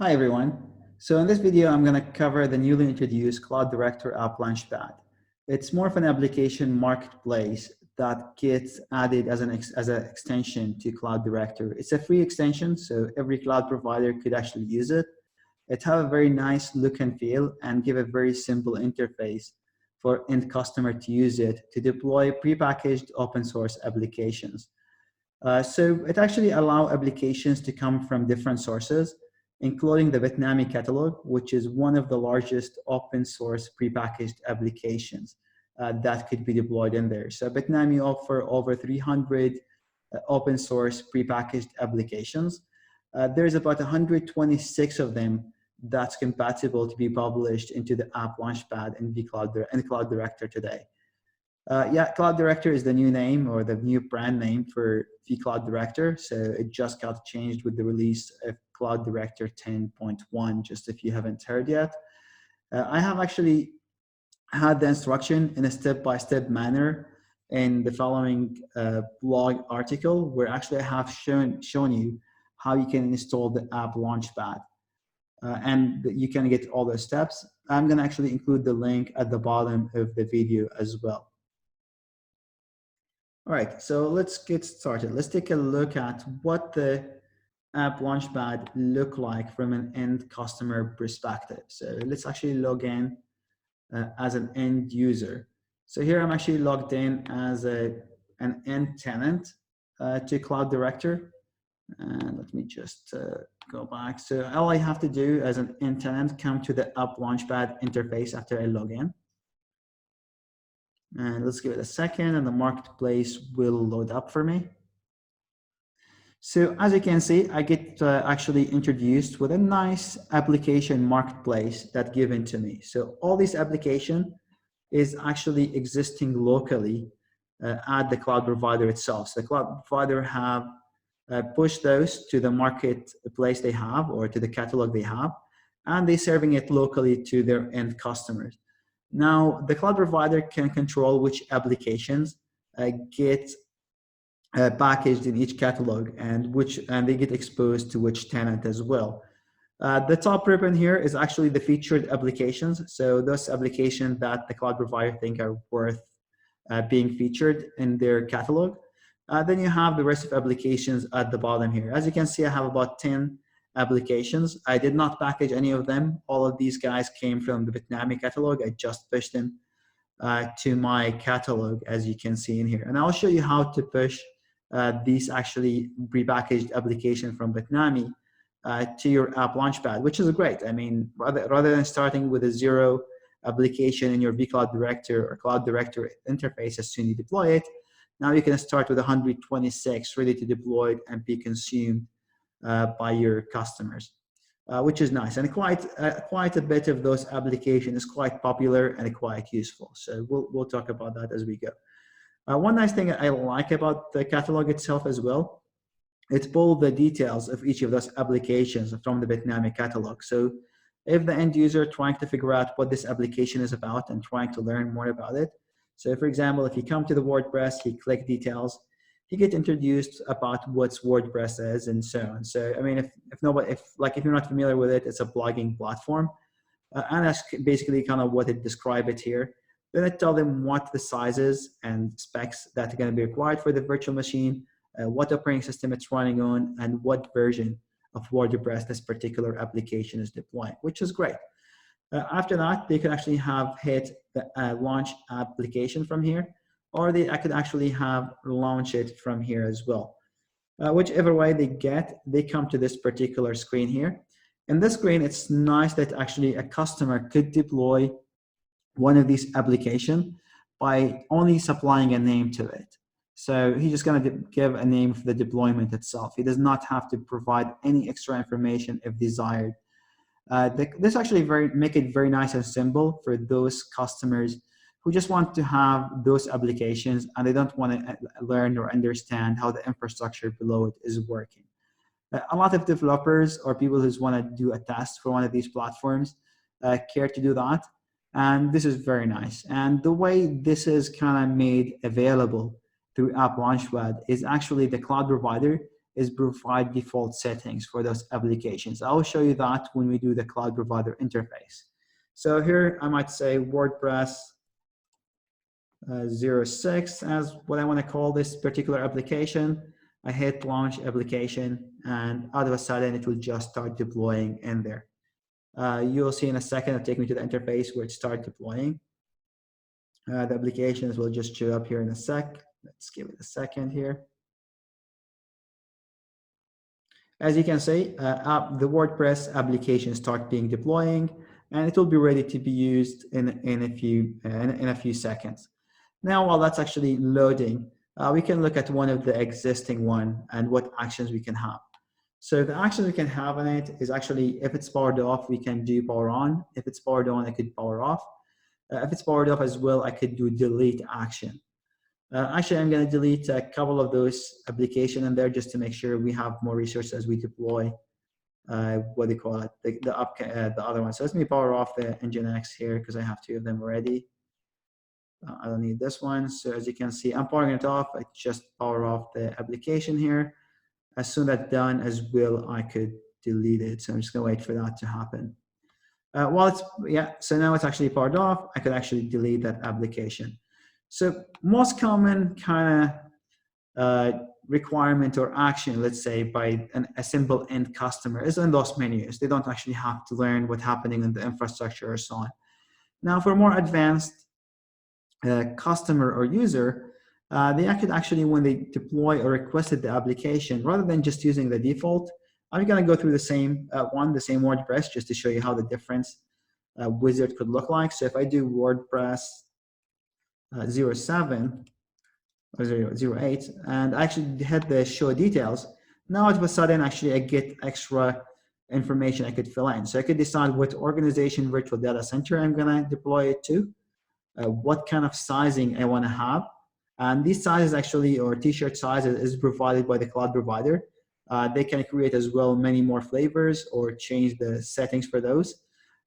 Hi everyone. So in this video, I'm going to cover the newly introduced Cloud Director App Launchpad. It's more of an application marketplace that gets added as an extension to Cloud Director. It's a free extension, so every cloud provider could actually use it. It has a very nice look and feel and give a very simple interface for end customer to use it to deploy prepackaged open source applications. So it actually allows applications to come from different sources, including the Bitnami catalog, which is one of the largest open source prepackaged applications that could be deployed in there. So Bitnami offers over 300 open source prepackaged applications. There's about 126 of them that's compatible to be published into the App Launchpad and Cloud Director today. Cloud Director is the new name or the new brand name for vCloud Director. So it just got changed with the release of Cloud Director 10.1, just if you haven't heard yet. I have actually had the instruction in a step-by-step manner in the following blog article, where actually I have shown you how you can install the App Launchpad. And you can get all the steps. I'm going to actually include the link at the bottom of the video as well. All right, so let's get started. Let's take a look at what the App Launchpad look like from an end customer perspective. So let's actually log in as an end user. So here I'm actually logged in as an end tenant to Cloud Director. And let me just go back. So all I have to do as an end tenant, come to the App Launchpad interface after I log in. And let's give it a second and the marketplace will load up for me. So as you can see, I get actually introduced with a nice application marketplace that's given to me. So all this application is actually existing locally at the cloud provider itself. So the cloud provider have pushed those to the marketplace they have or to the catalog they have, and they're serving it locally to their end customers. Now, the cloud provider can control which applications get packaged in each catalog and they get exposed to which tenant as well. The top ribbon here is actually the featured applications. So those applications that the cloud provider think are worth being featured in their catalog. Then you have the rest of applications at the bottom here. As you can see, I have about 10 applications. I did not package any of them. All of these guys came from the Bitnami catalog. I just pushed them to my catalog, as you can see in here. And I'll show you how to push these actually prepackaged application from Bitnami to your App Launchpad, which is great. I mean, rather than starting with a zero application in your vCloud Director or Cloud Director interface as soon as you deploy it, now you can start with 126 ready to deploy and be consumed by your customers, which is nice. And quite a bit of those applications is quite popular and quite useful. So we'll talk about that as we go. One nice thing I like about the catalog itself as well, it's pulled the details of each of those applications from the Bitnami catalog. So if the end user trying to figure out what this application is about and trying to learn more about it, so for example, if you come to the WordPress, you click details, you get introduced about what WordPress is and so on. So I mean, if you're not familiar with it, it's a blogging platform, and that's basically kind of what it describes it here. Then it tells them what the sizes and specs that are going to be required for the virtual machine, what operating system it's running on, and what version of WordPress this particular application is deploying, which is great. After that, they could actually have hit the launch application from here, or I could actually have launch it from here as well. Whichever way they come to this particular screen here. In this screen, it's nice that actually a customer could deploy one of these applications by only supplying a name to it. So he's just going to give a name for the deployment itself. He does not have to provide any extra information if desired. This actually make it very nice and simple for those customers who just want to have those applications and they don't want to learn or understand how the infrastructure below it is working. A lot of developers or people who want to do a test for one of these platforms care to do that. And this is very nice. And the way this is kind of made available through App Launchpad is actually the cloud provider is provide default settings for those applications. I'll show you that when we do the cloud provider interface. So here I might say WordPress 06 as what I want to call this particular application. I hit launch application, and out of a sudden it will just start deploying in there. You'll see in a second, it'll take me to the interface where it starts deploying. The applications will just show up here in a sec. Let's give it a second here. As you can see, the WordPress application start being deploying, and it will be ready to be used in a few seconds. Now, while that's actually loading, we can look at one of the existing one and what actions we can have. So the actions we can have on it is actually, if it's powered off, we can do power on. If it's powered on, I could power off. If it's powered off as well, I could do delete action. Actually, I'm going to delete a couple of those applications in there just to make sure we have more resources as we deploy, what they call it, the other one. So let me power off the Nginx here because I have two of them already. I don't need this one. So as you can see, I'm powering it off. I just power off the application here. As soon as that's done as well, I could delete it. So I'm just going to wait for that to happen. So now it's actually powered off. I could actually delete that application. So most common kind of requirement or action, let's say, by a simple end customer is in those menus. They don't actually have to learn what's happening in the infrastructure or so on. Now, for more advanced customer or user, they could actually, when they deploy or requested the application, rather than just using the default, I'm going to go through the same the same WordPress, just to show you how the difference wizard could look like. So if I do WordPress 07 or 08, and I actually hit the show details, now all of a sudden, actually, I get extra information I could fill in. So I could decide what organization virtual data center I'm going to deploy it to, what kind of sizing I want to have. And these sizes actually, or t-shirt sizes, is provided by the cloud provider. They can create as well many more flavors or change the settings for those.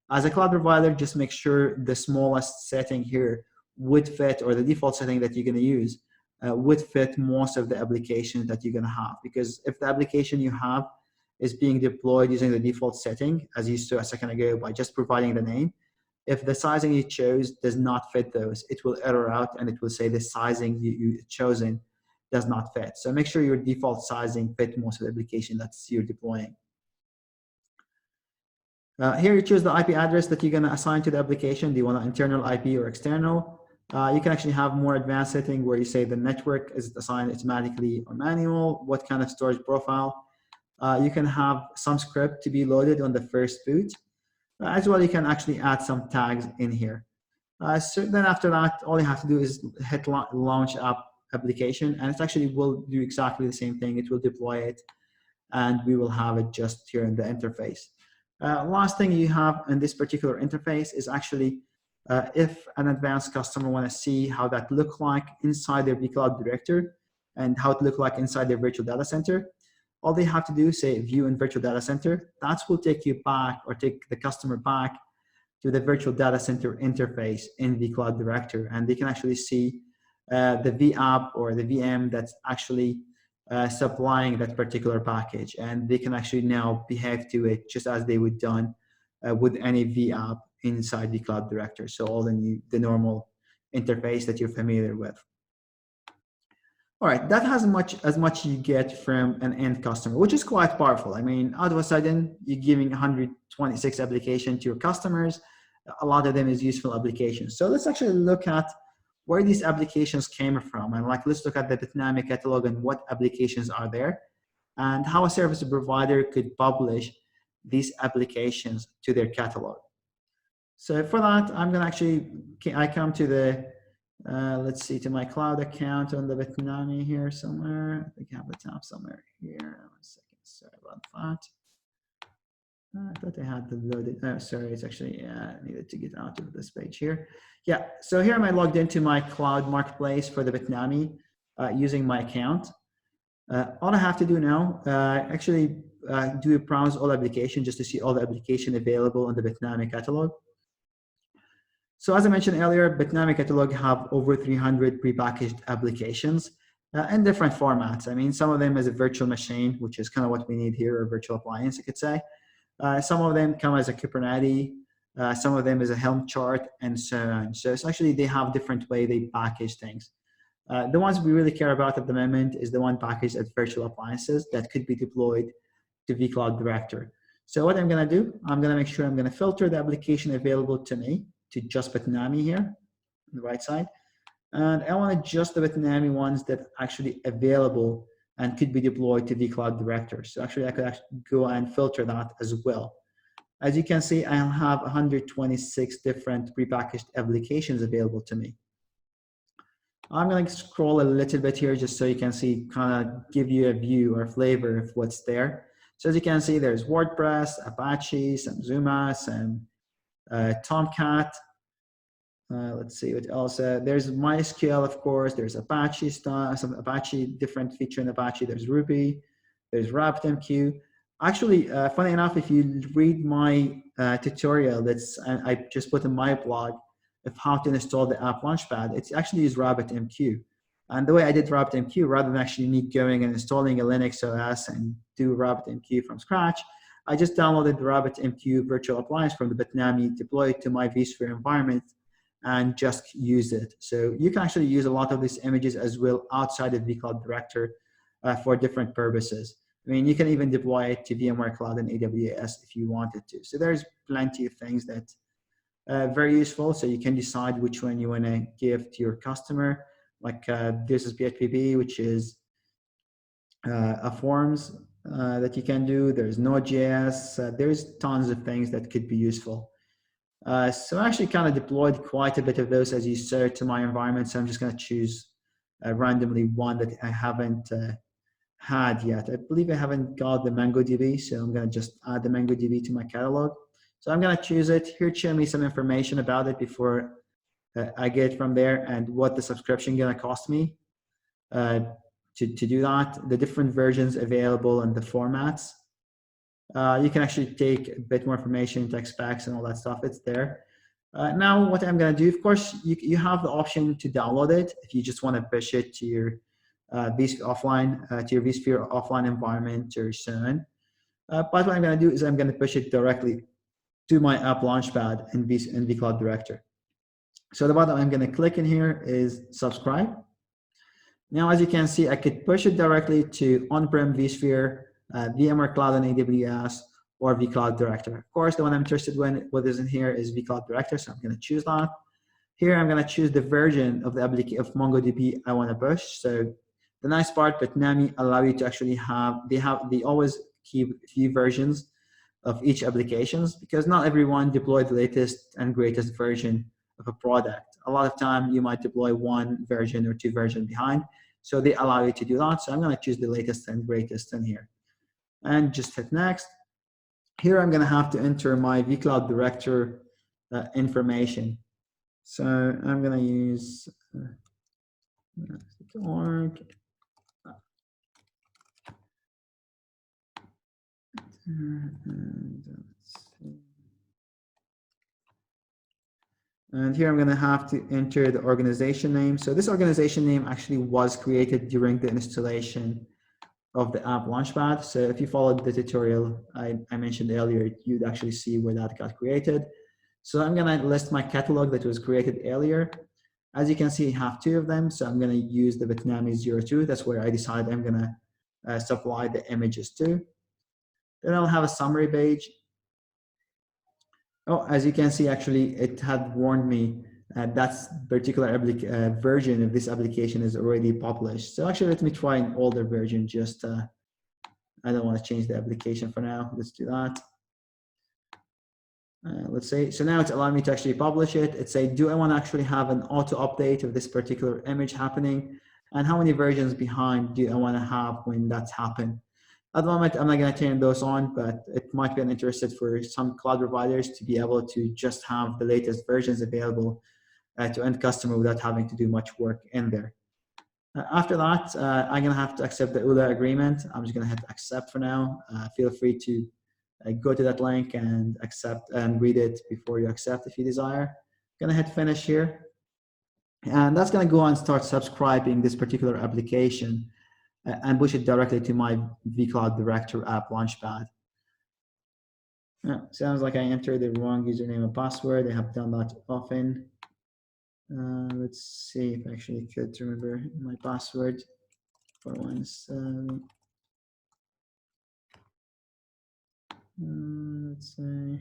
As a cloud provider, just make sure the smallest setting here would fit, or the default setting that you're going to use would fit most of the applications that you're going to have. Because if the application you have is being deployed using the default setting, as you saw a second ago by just providing the name, if the sizing you chose does not fit those, it will error out and it will say the sizing you've chosen does not fit. So make sure your default sizing fit most of the application that's you're deploying. Here you choose the IP address that you're going to assign to the application. Do you want an internal IP or external? You can actually have more advanced setting where you say the network is assigned automatically or manual, what kind of storage profile. You can have some script to be loaded on the first boot. As well, you can actually add some tags in here. So then after that, all you have to do is hit launch application, and it actually will do exactly the same thing. It will deploy it, and we will have it just here in the interface. Last thing you have in this particular interface is actually if an advanced customer want to see how that look like inside their vCloud Director and how it look like inside their virtual data center, all they have to do is say view in virtual data center. That will take you back, or take the customer back to the virtual data center interface in vCloud Director, and they can actually see the vApp or the VM that's actually supplying that particular package, and they can actually now behave to it just as they would done with any vApp inside vCloud Director. So all the normal interface that you're familiar with. All right, that has as much you get from an end customer, which is quite powerful. I mean, out of a sudden, you're giving 126 applications to your customers. A lot of them is useful applications. So let's actually look at where these applications came from. And let's look at the Bitnami catalog and what applications are there, and how a service provider could publish these applications to their catalog. So for that, I'm going to actually, I come to the, let's see, to my cloud account on the Bitnami here somewhere. I think I have the tab somewhere here. 1 second, sorry about that. I thought I had to load it. Oh, sorry, it's actually, I needed to get out of this page here. Yeah, so here I'm logged into my cloud marketplace for the Bitnami using my account. All I have to do now, actually do a browse all applications just to see all the application available in the Bitnami catalog. So as I mentioned earlier, Bitnami catalog have over 300 prepackaged applications. in different formats. I mean, some of them is a virtual machine, which is kind of what we need here, or virtual appliance, I could say. Some of them come as a Kubernetes, some of them is a Helm chart, and so on. So it's actually, they have different way they package things. The ones we really care about at the moment is the one packaged as virtual appliances that could be deployed to vCloud Director. So what I'm going to do, I'm going to make sure I'm going to filter the application available to me to just Bitnami here on the right side. And I want just the Bitnami ones that are actually available and could be deployed to vCloud Director. So actually, I could actually go and filter that as well. As you can see, I'll have 126 different prepackaged applications available to me. I'm going to scroll a little bit here just so you can see, kind of give you a view or flavor of what's there. So as you can see, there's WordPress, Apache, some Zuma, some Tomcat. Let's see what else. There's MySQL, of course. There's Apache stuff, some Apache, different feature in Apache. There's Ruby. There's RabbitMQ. Actually, funny enough, if you read my tutorial that's I just put in my blog of how to install the app Launchpad, it's actually used RabbitMQ. And the way I did RabbitMQ, rather than actually need going and installing a Linux OS and do RabbitMQ from scratch, I just downloaded the RabbitMQ virtual appliance from the Bitnami, deployed it to my vSphere environment, and just use it. So you can actually use a lot of these images as well outside of vCloud Director for different purposes. I mean, you can even deploy it to VMware Cloud and AWS if you wanted to. So there's plenty of things that very useful. So you can decide which one you want to give to your customer. Like this is PHP, which is a forms that you can do. There's Node.js. There's tons of things that could be useful. So I actually kind of deployed quite a bit of those, as you saw, to my environment. So I'm just going to choose randomly one that I haven't had yet. I believe I haven't got the MongoDB, so I'm going to just add the MongoDB to my catalog. So I'm going to choose it. Here, show me some information about it before I get from there, and what the subscription going to cost me to do that, the different versions available and the formats. You can actually take a bit more information, tech specs and all that stuff. It's there. Now, what I'm going to do, of course, you have the option to download it if you just want to push it to your vSphere offline, to your vSphere offline environment or so on. But what I'm going to do is I'm going to push it directly to my app Launchpad in vCloud Director. So the button I'm going to click in here is subscribe. Now, as you can see, I could push it directly to on-prem vSphere, VMware Cloud and AWS, or vCloud Director. Of course, the one I'm interested in, what is in here, is vCloud Director, so I'm going to choose that. Here, I'm going to choose the version of the application of MongoDB I want to push. So the nice part, Bitnami allow you to actually have, they always keep a few versions of each applications, because not everyone deploy the latest and greatest version of a product. A lot of time you might deploy one version or two versions behind. So they allow you to do that. So I'm going to choose the latest and greatest in here and just hit next. Here I'm going to have to enter my vCloud Director information. So I'm going to use org. And here I'm going to have to enter the organization name. So this organization name actually was created during the installation of the app Launchpad. So if you followed the tutorial I mentioned earlier, you'd actually see where that got created. So I'm going to list my catalog that was created earlier. As you can see, I have two of them. So I'm going to use the Bitnami 02. That's where I decide I'm going to supply the images to. Then I'll have a summary page. Oh, as you can see, actually, it had warned me that particular version of this application is already published. So actually, let me try an older version. Just I don't want to change the application for now. Let's do that. Let's say, so now it's allowing me to actually publish it. It's saying, do I want to actually have an auto update of this particular image happening? And how many versions behind do I want to have when that's happened? At the moment, I'm not going to turn those on, but it might be an interest for some cloud providers to be able to just have the latest versions available to end customer without having to do much work in there. After that, I'm going to have to accept the ULA agreement. I'm just going to hit accept for now. Feel free to go to that link and accept and read it before you accept if you desire. I'm going to hit finish here. And that's going to go and start subscribing this particular application and push it directly to my vCloud Director app Launchpad. Sounds like I entered the wrong username and password. I have done that often. Let's see if I actually could remember my password for once. Let's say.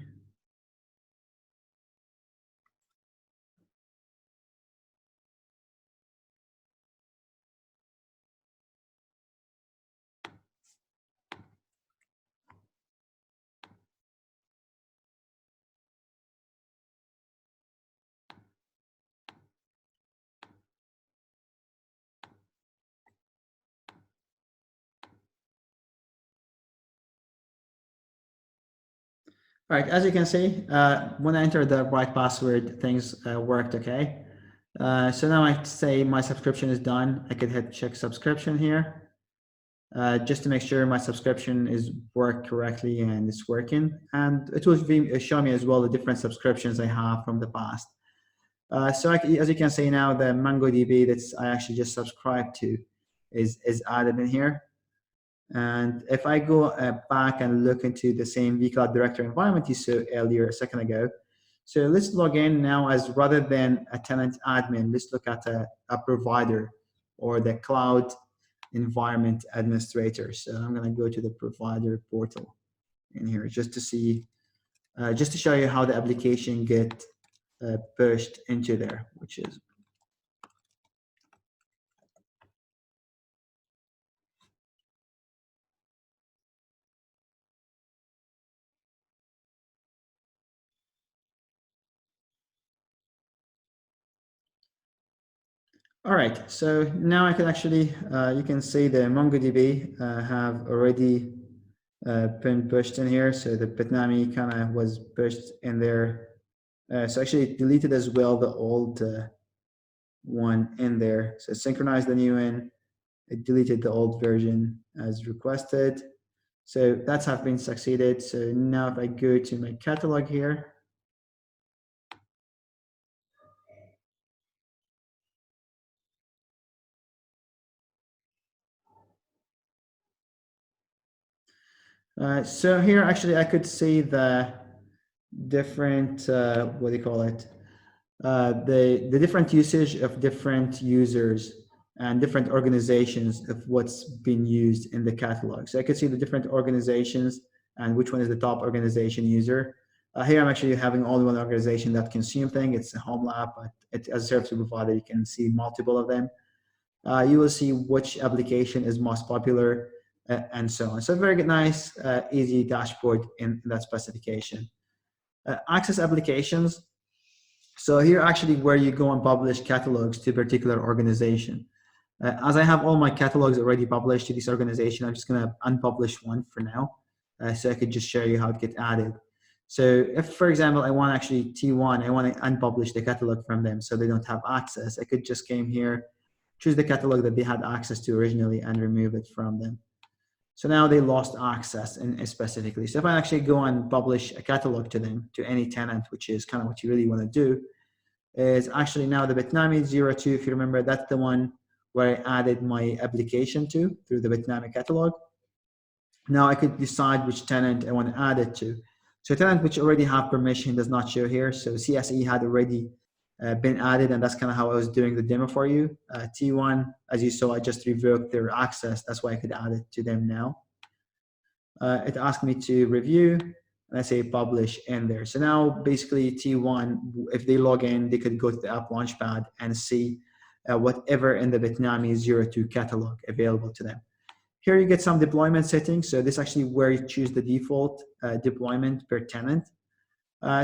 All right, as you can see, when I entered the right password, things worked okay. So now I say my subscription is done. I could hit check subscription here, just to make sure my subscription is worked correctly and it's working. And it will show me as well the different subscriptions I have from the past. So as you can see now, the MongoDB that I actually just subscribed to is added in here. And if I go back and look into the same vCloud Director environment you saw earlier a second ago, so let's log in now as rather than a tenant admin, let's look at a provider or the cloud environment administrator. So I'm going to go to the provider portal in here just to see, just to show you how the application get pushed into there, which is all right. So now I can actually, you can see the MongoDB have already been pushed in here. So the Bitnami kind of was pushed in there. So actually it deleted as well the old one in there. So synchronized the new one. It deleted the old version as requested. So that's have been succeeded. So now if I go to my catalog here, so here actually I could see the different, what do you call it? The different usage of different users and different organizations of what's been used in the catalog. So I could see the different organizations and which one is the top organization user. Here I'm actually having only one organization that consume thing. It's a home lab, but as a service provider, you can see multiple of them. You will see which application is most popular and so on. So very nice, easy dashboard in that specification. Access applications. So here actually where you go and publish catalogs to a particular organization. As I have all my catalogs already published to this organization, I'm just going to unpublish one for now. So I could just show you how it gets added. So if, for example, I want actually T1, I want to unpublish the catalog from them so they don't have access, I could just came here, choose the catalog that they had access to originally and remove it from them. So now they lost access specifically. So if I actually go and publish a catalog to them, to any tenant, which is kind of what you really want to do, is actually now the Bitnami 02, if you remember, that's the one where I added my application to through the Bitnami catalog. Now I could decide which tenant I want to add it to. So tenant which already have permission does not show here. So CSE had already been added, and that's kind of how I was doing the demo for you. T1, as you saw, I just revoked their access. That's why I could add it to them now. It asked me to review, and I say publish in there. So now basically T1, if they log in, they could go to the App Launchpad and see whatever in the Bitnami 02 catalog available to them. Here you get some deployment settings. So this is actually where you choose the default deployment per tenant.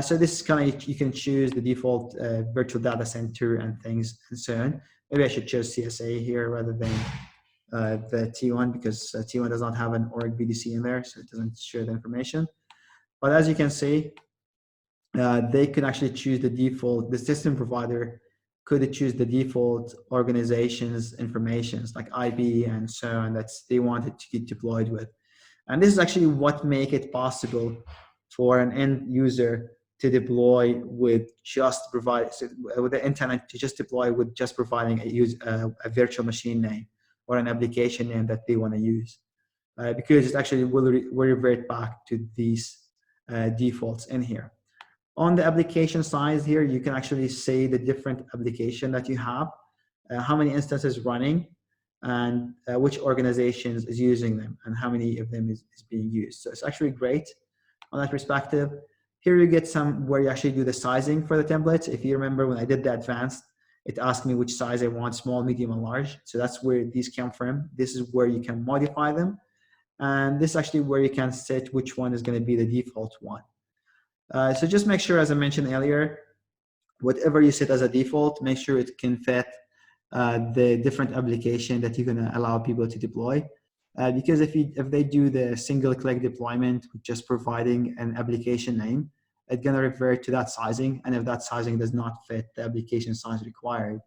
So this is kind of, you can choose the default virtual data center and things and so on. Maybe I should choose CSA here rather than the T1 because T1 does not have an org BDC in there, so it doesn't share the information. But as you can see, they could actually choose the default, the system provider could choose the default organization's informations like IP and so on that they wanted to get deployed with. And this is actually what make it possible for an end user to deploy with just provide with the internet to just deploy with just providing a virtual machine name or an application name that they want to use, because it actually will revert back to these defaults in here. On the application size here, you can actually say the different application that you have, how many instances running, and which organizations is using them, and how many of them is being used. So it's actually great on that perspective. Here you get some where you actually do the sizing for the templates. If you remember when I did the advanced, it asked me which size I want, small, medium, and large. So that's where these come from. This is where you can modify them. And this is actually where you can set which one is going to be the default one. So just make sure, as I mentioned earlier, whatever you set as a default, make sure it can fit the different application that you're going to allow people to deploy. Because if they do the single-click deployment with just providing an application name, it's going to revert to that sizing. And if that sizing does not fit the application size required,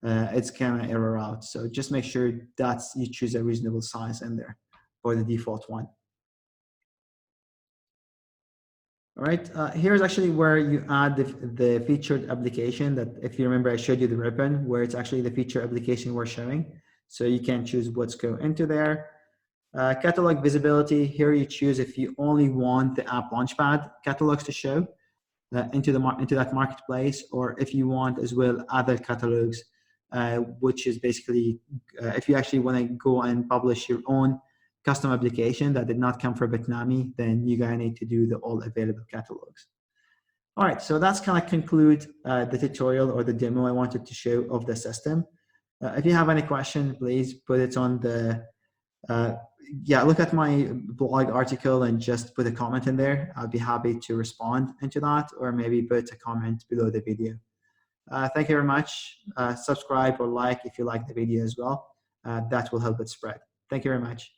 it's going to error out. So just make sure that you choose a reasonable size in there for the default one. All right, here's actually where you add the featured application that, if you remember, I showed you the ribbon where it's actually the feature application we're showing. So you can choose what's go into there. Catalog visibility, here you choose if you only want the App Launchpad catalogs to show into that marketplace, or if you want as well other catalogs, which is basically if you actually want to go and publish your own custom application that did not come from Bitnami, then you're going to need to do the all available catalogs. All right, so that's kind of conclude the tutorial or the demo I wanted to show of the system. If you have any question, please put it on the, look at my blog article and just put a comment in there. I'll be happy to respond into that, or maybe put a comment below the video. Thank you very much. Subscribe or like if you like the video as well. That will help it spread. Thank you very much.